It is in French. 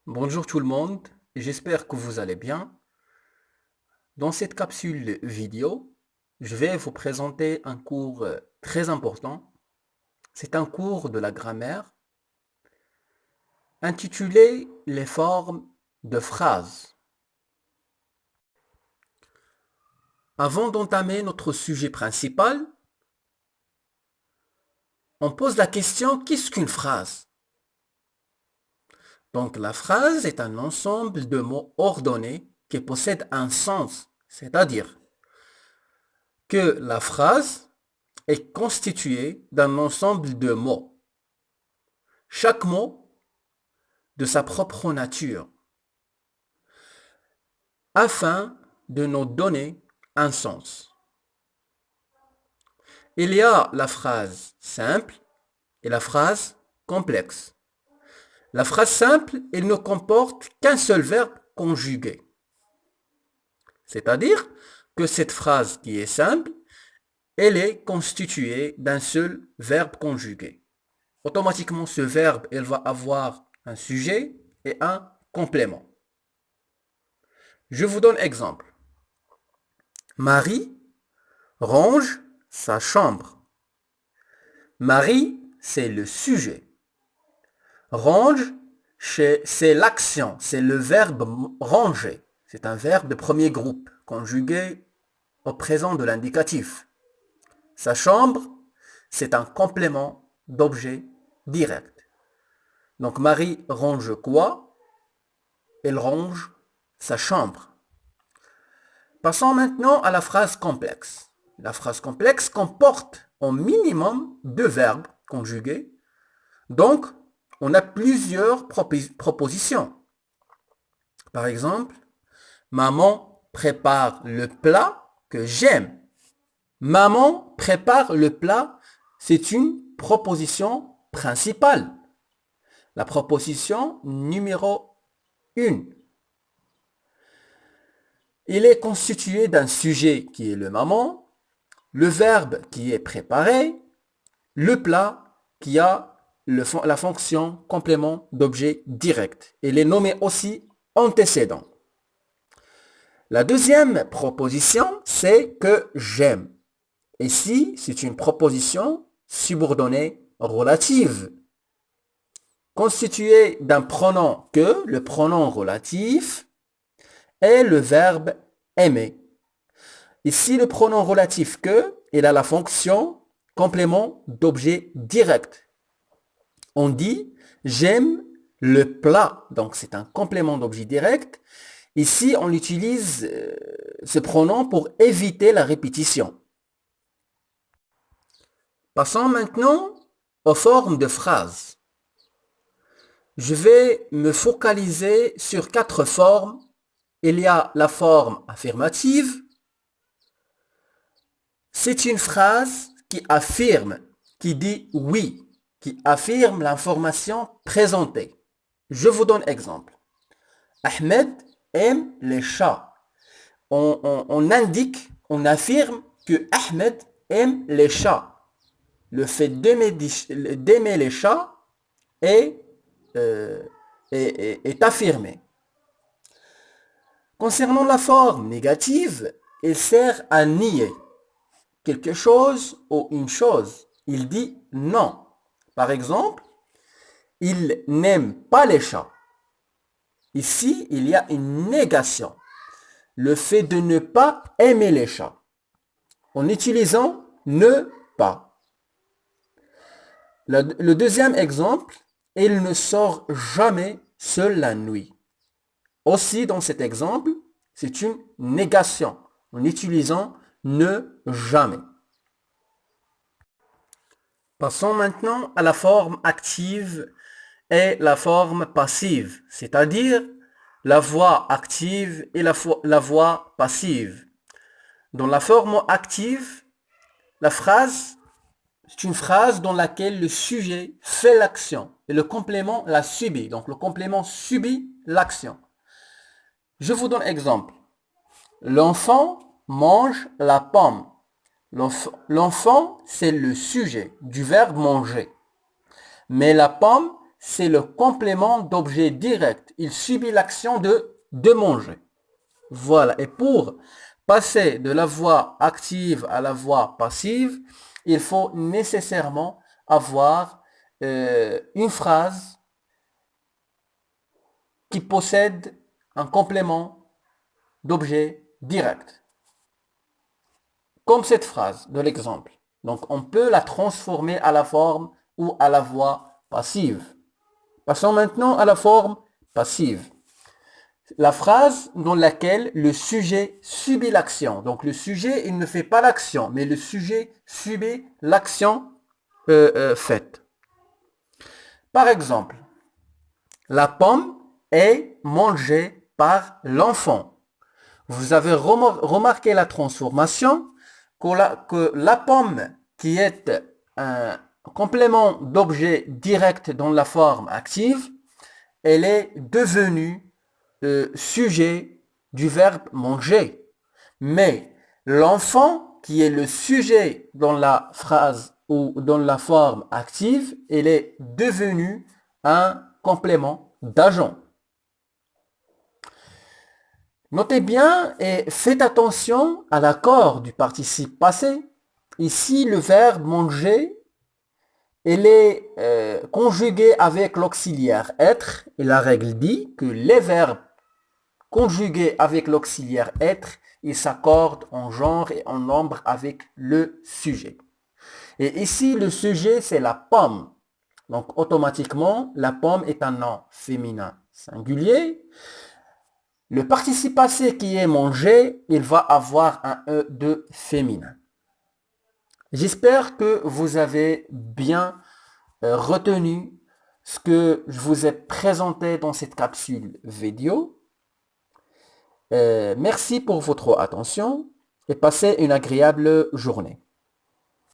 Bonjour tout le monde, j'espère que vous allez bien. Dans cette capsule vidéo, je vais vous présenter un cours très important. C'est un cours de la grammaire intitulé Les formes de phrases. Avant d'entamer notre sujet principal, on pose la question qu'est-ce qu'une phrase? Donc la phrase est un ensemble de mots ordonnés qui possèdent un sens, c'est-à-dire que la phrase est constituée d'un ensemble de mots, chaque mot de sa propre nature, afin de nous donner un sens. Il y a la phrase simple et la phrase complexe. La phrase simple, elle ne comporte qu'un seul verbe conjugué. C'est-à-dire que cette phrase qui est simple, elle est constituée d'un seul verbe conjugué. Automatiquement, ce verbe, elle va avoir un sujet et un complément. Je vous donne exemple. Marie range sa chambre. Marie, c'est le sujet. Range, c'est l'action, c'est le verbe ranger. C'est un verbe de premier groupe, conjugué au présent de l'indicatif. Sa chambre, c'est un complément d'objet direct. Donc Marie range quoi? Elle range sa chambre. Passons maintenant à la phrase complexe. La phrase complexe comporte au minimum deux verbes conjugués. Donc, on a plusieurs propositions. Par exemple, maman prépare le plat que j'aime. Maman prépare le plat, c'est une proposition principale. La proposition numéro 1. Il est constitué d'un sujet qui est le maman, le verbe qui est préparé, le plat qui a la fonction complément d'objet direct. Il est nommé aussi antécédent. La deuxième proposition, c'est que j'aime. Ici, c'est une proposition subordonnée relative, constituée d'un pronom que, le pronom relatif, et le verbe aimer. Ici, le pronom relatif que, il a la fonction complément d'objet direct. On dit j'aime le plat, donc c'est un complément d'objet direct. Ici, on utilise ce pronom pour éviter la répétition. Passons maintenant aux formes de phrases. Je vais me focaliser sur quatre formes. Il y a la forme affirmative. C'est une phrase qui affirme, qui dit oui, qui affirme l'information présentée. Je vous donne exemple. Ahmed aime les chats. On indique, on affirme que Ahmed aime les chats. Le fait d'aimer les chats est, est affirmé. Concernant la forme négative, elle sert à nier quelque chose ou une chose. Il dit non. Par exemple, il n'aime pas les chats. Ici, il y a une négation. Le fait de ne pas aimer les chats. En utilisant ne pas. Le deuxième exemple, il ne sort jamais seul la nuit. Aussi, dans cet exemple, c'est une négation en utilisant ne jamais. Passons maintenant à la forme active et la forme passive, c'est-à-dire la voix active et la voix passive. Dans la forme active, la phrase, c'est une phrase dans laquelle le sujet fait l'action et le complément la subit. Donc le complément subit l'action. Je vous donne exemple. L'enfant mange la pomme. L'enfant, c'est le sujet du verbe manger. Mais la pomme, c'est le complément d'objet direct. Il subit l'action de manger. Voilà. Et pour passer de la voix active à la voix passive, il faut nécessairement avoir une phrase qui possède un complément d'objet direct. Comme cette phrase de l'exemple. Donc on peut la transformer à la forme ou à la voix passive. Passons maintenant à la forme passive. La phrase dans laquelle le sujet subit l'action. Donc le sujet, il ne fait pas l'action, mais le sujet subit l'action faite. Par exemple, la pomme est mangée par l'enfant. Vous avez remarqué la transformation que la pomme, qui est un complément d'objet direct dans la forme active, elle est devenue sujet du verbe manger. Mais l'enfant, qui est le sujet dans la phrase ou dans la forme active, elle est devenu un complément d'agent. Notez bien et faites attention à l'accord du participe passé. Ici, le verbe manger, il est conjugué avec l'auxiliaire être. Et la règle dit que les verbes conjugués avec l'auxiliaire être, ils s'accordent en genre et en nombre avec le sujet. Et ici, le sujet, c'est la pomme. Donc, automatiquement, la pomme est un nom féminin singulier. Le participe passé qui est mangé, il va avoir un E de féminin. J'espère que vous avez bien retenu ce que je vous ai présenté dans cette capsule vidéo. Merci pour votre attention et passez une agréable journée.